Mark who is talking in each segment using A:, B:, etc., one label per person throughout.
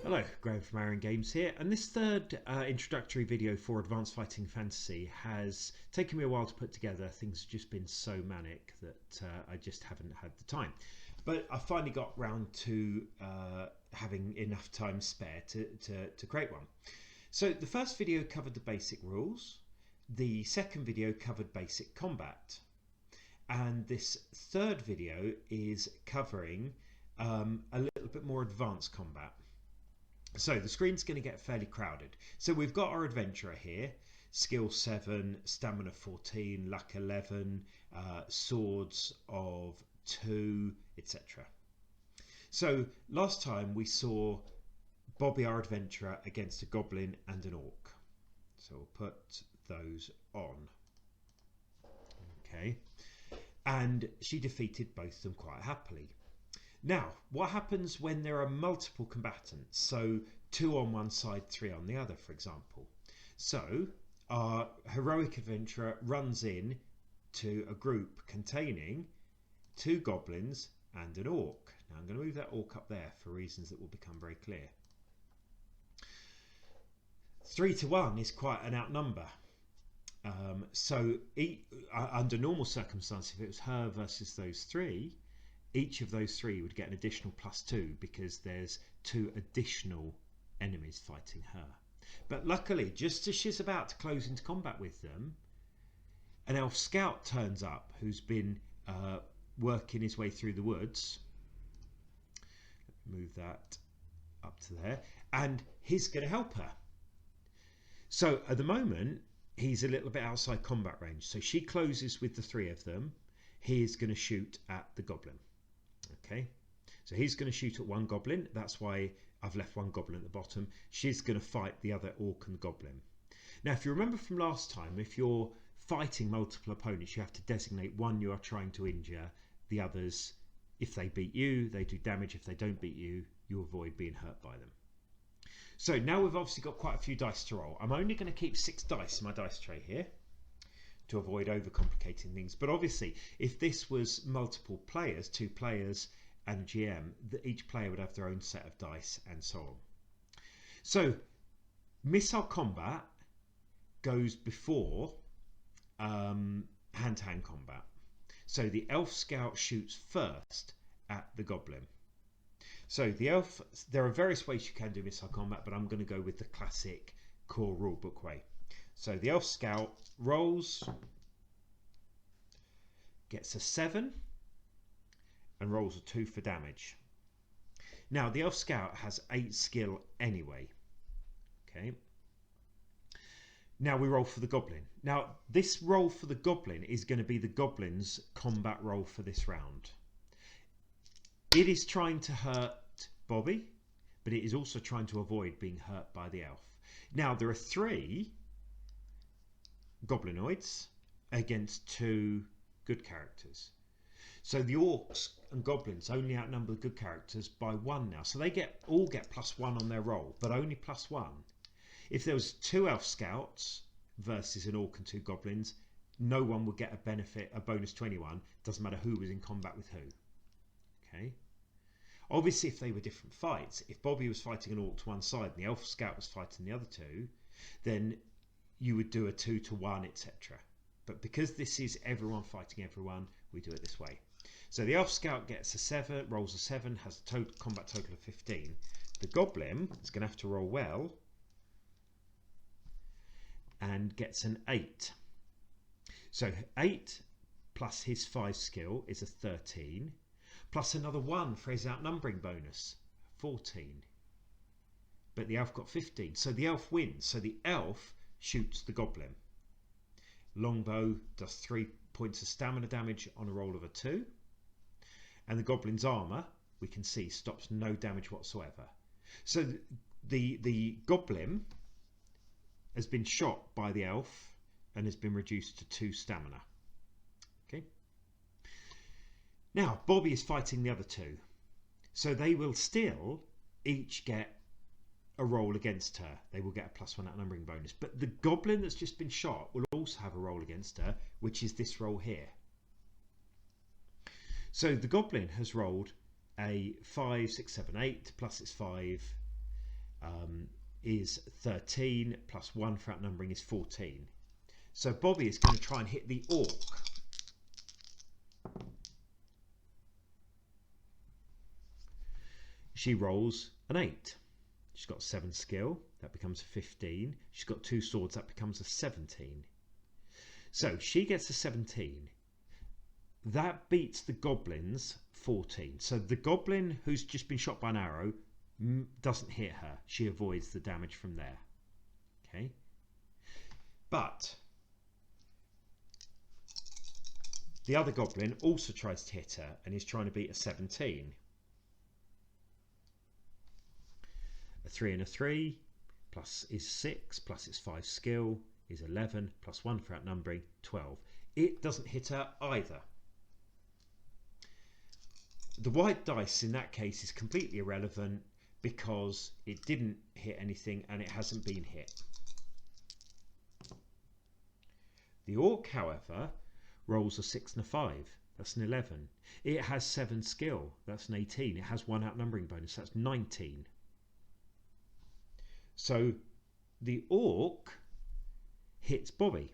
A: Hello, Graham from ArionGames here, and this third introductory video for Advanced Fighting Fantasy has taken me a while to put together. Things have just been so manic that I just haven't had the time. But I finally got round to having enough time spare to create one. So the first video covered the basic rules, the second video covered basic combat, and this third video is covering a little bit more advanced combat. So the screen's going to get fairly crowded. So we've got our adventurer here, skill 7, stamina 14, luck 11, swords of 2, etc. So last time we saw Bobby our adventurer against a goblin and an orc. So we'll put those on. Okay. And she defeated both of them quite happily. Now, what happens when there are multiple combatants? So 2 on one side, 3 on the other, for example. So our heroic adventurer runs in to a group containing 2 goblins and an orc. Now I'm going to move that orc up there for reasons that will become very clear. 3 to 1 is quite an outnumber. Under normal circumstances, if it was her versus those 3, each of those 3 would get an additional +2 because there's 2 additional enemies fighting her. But luckily, just as she's about to close into combat with them, an elf scout turns up who's been working his way through the woods. Move that up to there, and he's going to help her. So at the moment, he's a little bit outside combat range. So she closes with the 3 of them. He is going to shoot at the goblin. Okay, so he's going to shoot at one goblin. That's why I've left one goblin at the bottom. She's going to fight the other orc and goblin. Now, if you remember from last time, if you're fighting multiple opponents, you have to designate one you are trying to injure. The others, if they beat you, they do damage. If they don't beat you, you avoid being hurt by them. So now we've obviously got quite a few dice to roll. I'm only going to keep 6 dice in my dice tray here to avoid overcomplicating things. But obviously, if this was multiple players, 2 players and a GM, each player would have their own set of dice and so on. So missile combat goes before hand-to-hand combat. So the elf scout shoots first at the goblin. So the elf, there are various ways you can do missile combat, but I'm going to go with the classic core rulebook way. So the elf scout rolls, gets a 7 and rolls a 2 for damage. Now the elf scout has 8 skill anyway. Okay. Now we roll for the goblin. Now this roll for the goblin is going to be the goblin's combat roll for this round. It is trying to hurt Bobby, but it is also trying to avoid being hurt by the elf. Now there are 3 goblinoids against 2 good characters. So the orcs and goblins only outnumber the good characters by 1 now. So they all get +1 on their roll, but only +1. If there was 2 elf scouts versus an orc and 2 goblins, no one would get a benefit, a bonus 21. Doesn't matter who was in combat with who. Okay. Obviously, if they were different fights, if Bobby was fighting an orc to one side and the elf scout was fighting the other 2, then you would do a 2 to 1, etc. But because this is everyone fighting everyone, we do it this way. So the elf scout gets a 7, rolls a 7, has a combat total of 15. The goblin is going to have to roll well and gets an 8. So 8 plus his 5 skill is a 13, plus another 1 for his outnumbering bonus, 14. But the elf got 15, so the elf wins. So the elf shoots the goblin. Longbow does 3 points of stamina damage on a roll of a 2. And the goblin's armor, we can see, stops no damage whatsoever. So the goblin has been shot by the elf and has been reduced to 2 stamina. Okay. Now Bobby is fighting the other 2. So they will still each get a roll against her. They will get a +1 outnumbering bonus. But the goblin that's just been shot will also have a roll against her, which is this roll here. So the goblin has rolled a 5, 6, 7, 8 plus its 5 is 13, plus 1 for outnumbering is 14. So Bobby is going to try and hit the orc. She rolls an 8. She's got 7 skill, that becomes a 15. She's got 2 swords, that becomes a 17. So she gets a 17. That beats the goblin's 14. So the goblin who's just been shot by an arrow doesn't hit her. She avoids the damage from there. Okay. But the other goblin also tries to hit her and is trying to beat a 17. A 3 and a 3 plus is 6 plus its 5 skill is 11 plus 1 for outnumbering 12. It doesn't hit her either. The white dice in that case is completely irrelevant because it didn't hit anything and it hasn't been hit. The orc, however, rolls a 6 and a 5. That's an 11. It has 7 skill. That's an 18. It has 1 outnumbering bonus. That's 19. So the orc hits Bobby.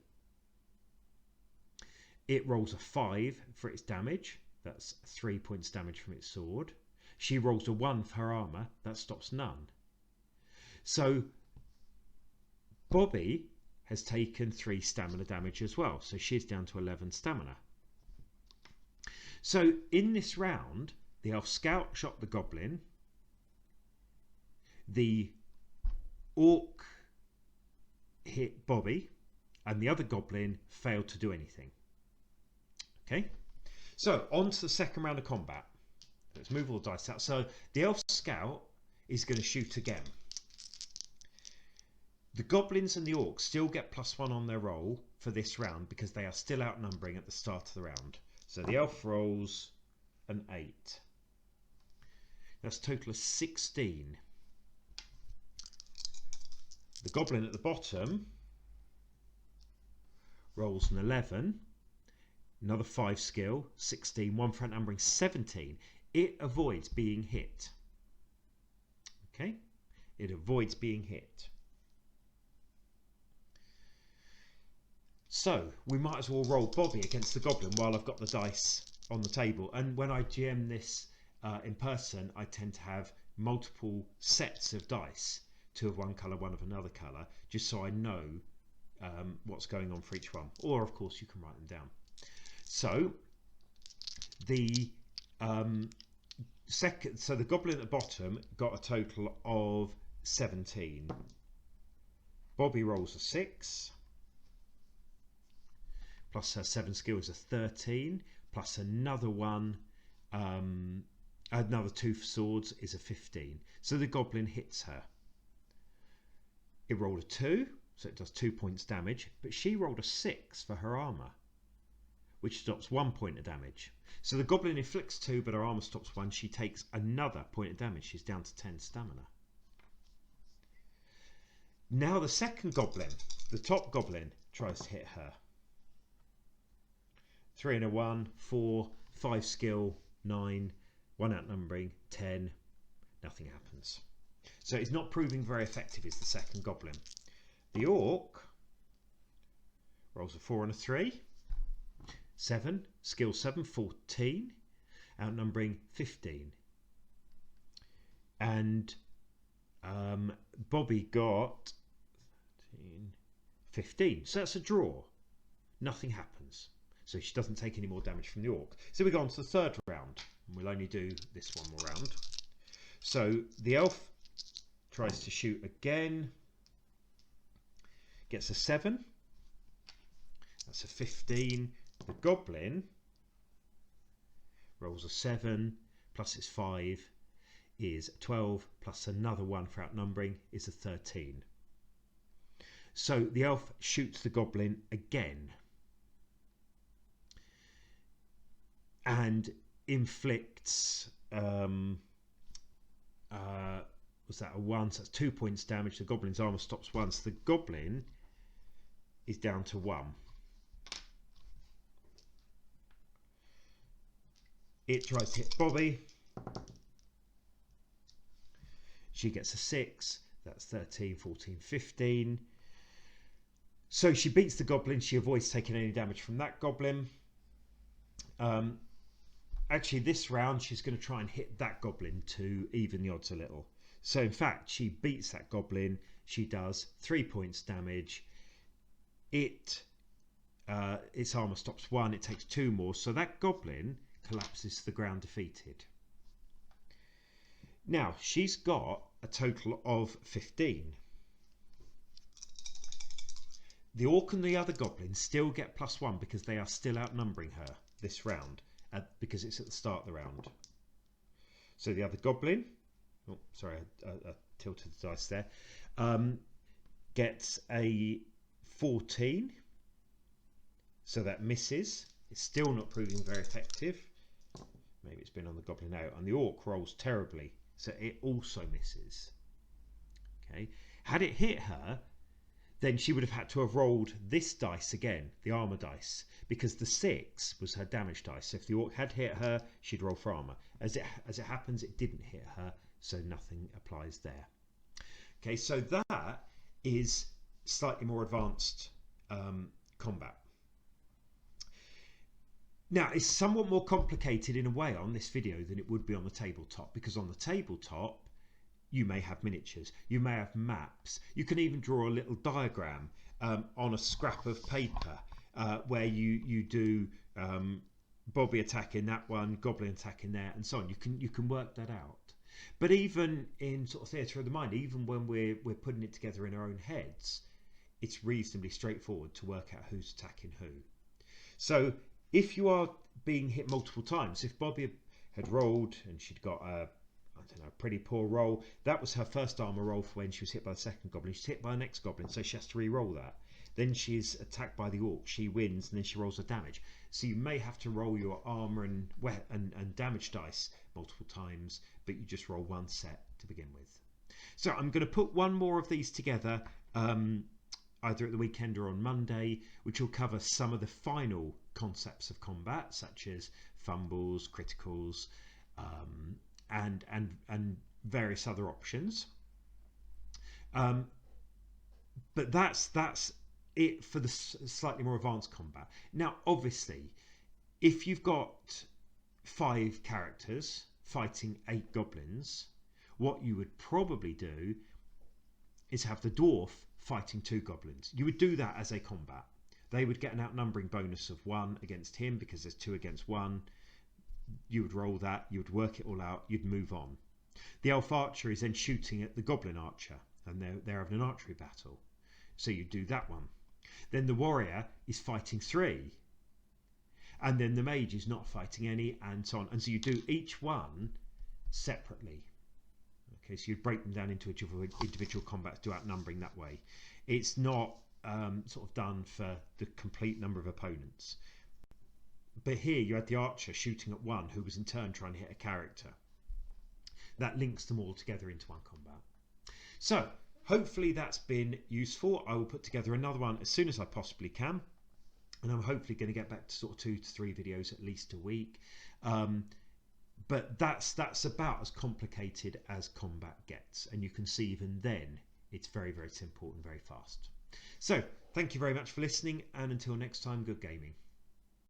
A: It rolls a 5 for its damage. That's 3 points damage from its sword. She rolls a 1 for her armour. That stops none. So Bobby has taken 3 stamina damage as well. So she's down to 11 stamina. So in this round, the elf scout shot the goblin. The orc hit Bobby. And the other goblin failed to do anything. Okay. So on to the second round of combat. Let's move all the dice out. So the elf scout is going to shoot again. The goblins and the orcs still get +1 on their roll for this round because they are still outnumbering at the start of the round. So the elf rolls an 8. That's a total of 16. The goblin at the bottom rolls an 11. Another 5 skill, 16, 1 for outnumbering 17. It avoids being hit. Okay? It avoids being hit. So we might as well roll Bobby against the goblin while I've got the dice on the table. And when I GM this in person, I tend to have multiple sets of dice. 2 of one colour, 1 of another colour, just so I know what's going on for each one. Or of course you can write them down. So the the goblin at the bottom got a total of 17. Bobby rolls a 6. Plus her 7 skills is a 13. Plus another one, another 2 for swords is a 15. So the goblin hits her. It rolled a 2, so it does 2 points damage. But she rolled a 6 for her armour, which stops 1 point of damage. So the goblin inflicts 2, but her armour stops 1. She takes another point of damage. She's down to 10 stamina. Now the second goblin, the top goblin, tries to hit her. 3 and a 1, 4, 5 skill, 9, 1 outnumbering, 10. Nothing happens. So it's not proving very effective, is the second goblin. The orc rolls a 4 and a 3. 7, skill 7, 14, outnumbering 15. And Bobby got 13, 15. So that's a draw. Nothing happens. So she doesn't take any more damage from the orc. So we go on to the third round. And we'll only do this one more round. So the elf tries to shoot again. Gets a 7. That's a 15. The goblin rolls a 7 plus its 5 is 12 plus another 1 for outnumbering is a 13. So the elf shoots the goblin again and inflicts was that a 1? So that's 2 points damage. The goblin's armor stops 1, so the goblin is down to 1. It tries to hit Bobby. She gets a 6. That's 13, 14, 15. So she beats the goblin. She avoids taking any damage from that goblin. Actually, this round she's going to try and hit that goblin to even the odds a little. So in fact, she beats that goblin. She does 3 points damage. Its armor stops 1. It takes 2 more. So that goblin collapses to the ground defeated. Now she's got a total of 15. The orc and the other goblins still get +1 because they are still outnumbering her this round, because it's at the start of the round. So the other goblin, oh sorry, I tilted the dice there, gets a 14. So that misses. It's still not proving very effective. Maybe it's been on the goblin now. And the orc rolls terribly, so it also misses. Okay. Had it hit her, then she would have had to have rolled this dice again, the armor dice, because the 6 was her damage dice. So if the orc had hit her, she'd roll for armor. As it happens, it didn't hit her, so nothing applies there. Okay, so that is slightly more advanced combat. Now, it's somewhat more complicated in a way on this video than it would be on the tabletop, because on the tabletop you may have miniatures, you may have maps, you can even draw a little diagram on a scrap of paper where you do Bobby attacking that one, Goblin attacking there, and so on. You can work that out. But even in sort of theatre of the mind, even when we're putting it together in our own heads, it's reasonably straightforward to work out who's attacking who. So if you are being hit multiple times, if Bobby had rolled and she'd got a pretty poor roll, that was her first armor roll for when she was hit by the second goblin. She's hit by the next goblin, so she has to re-roll that. Then she's attacked by the orc, she wins, and then she rolls her damage. So you may have to roll your armor and damage dice multiple times, but you just roll one set to begin with. So I'm going to put one more of these together, either at the weekend or on Monday, which will cover some of the final concepts of combat, such as fumbles, criticals, and various other options. But that's it for the slightly more advanced combat. Now, obviously, if you've got 5 characters fighting 8 goblins, what you would probably do is have the dwarf fighting 2 goblins. You would do that as a combat. They would get an outnumbering bonus of 1 against him because there's 2 against 1. You would roll that, you would work it all out, you'd move on. The elf archer is then shooting at the goblin archer, and they're having an archery battle. So you do that one. Then the warrior is fighting 3, and then the mage is not fighting any, and so on. And so you do each one separately. Okay, so you break them down into individual combats, do outnumbering that way. It's not sort of done for the complete number of opponents. But here you had the archer shooting at 1 who was in turn trying to hit a character. That links them all together into one combat. So hopefully that's been useful. I will put together another one as soon as I possibly can, and I'm hopefully going to get back to sort of 2 to 3 videos at least a week. But that's about as complicated as combat gets, and you can see even then it's very, very simple and very fast. So thank you very much for listening, and until next time, good gaming.